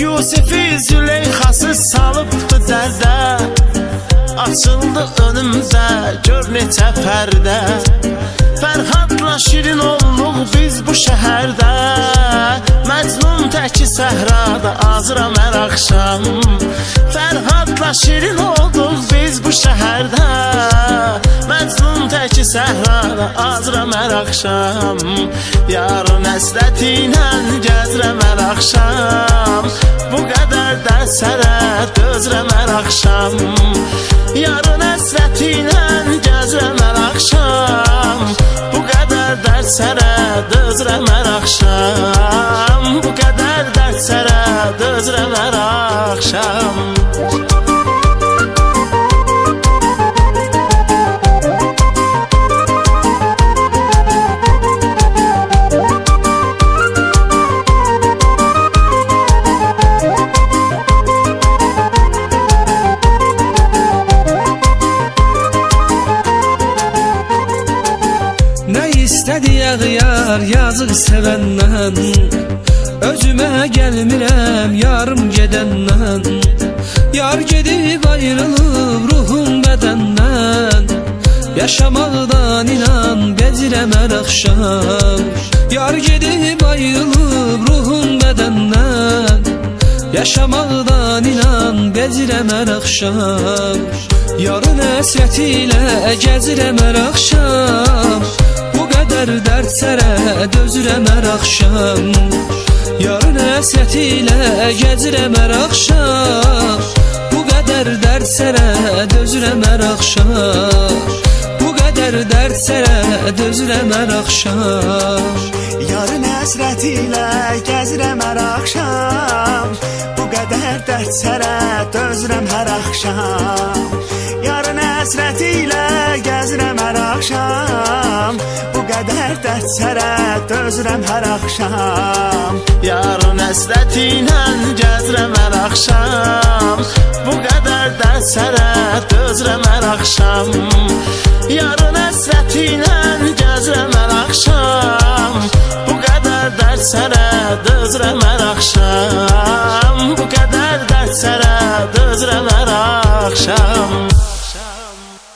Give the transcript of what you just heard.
Yusifi Züleyxası salıbdı dərdə, açıldı önümdə gör neçə pərdə. Fərhadla şirin olduq biz bu şəhərdə, Məcnun təki səhrada azıram hər axşam. Fərhadla şirin olduq biz bu şəhərdə, Məcnun təki səhrada azıram hər axşam. Yarın həsrəti ilə gəzirəm hər axşam, bu qədər dərsərə dözürəm hər axşam. Yarın həsrəti ilə gəzirəm hər axşam, bu qədər dərsərə dözürəm hər axşam. Bu qədər dərsərə dözürəm hər axşam. İstədiyək yar yazıq sevəndən, özümə gəlmirəm yarım gedəndən. Yar gedib ayrılıb ruhum bədəndən, yaşamaqdan inan bezirəm hər axşam. Yar gedib ayrılıb ruhum bədəndən, yaşamaqdan inan bezirəm hər axşam. Yarın həsrəti ilə gəzirəm hər axşam, bu qədər dərdsərə dözürəm hər axşam. Yarın həsrəti ilə gəzirəm hər axşam, bu qədər dərdsərə dözürəm hər axşam. Bu qədər dərdsərə dözürəm hər axşam. Yarın həsrəti ilə gəzirəm hər axşam, bu qədər dərdsərə dözürəm hər axşam. Yarın həsrəti ilə gəzirəm hər axşam, bu qədər dərdsərə dözürəm hər axşam. Yarın həsrəti ilə gəzirəm hər axşam, bu qədər dərsərə dözürəm hər axşam. Yarın həsrəti ilə gəzirəm hər axşam, bu qədər dərsərə dözürəm hər axşam. Bu qədər dərsərə dözürəm hər axşam.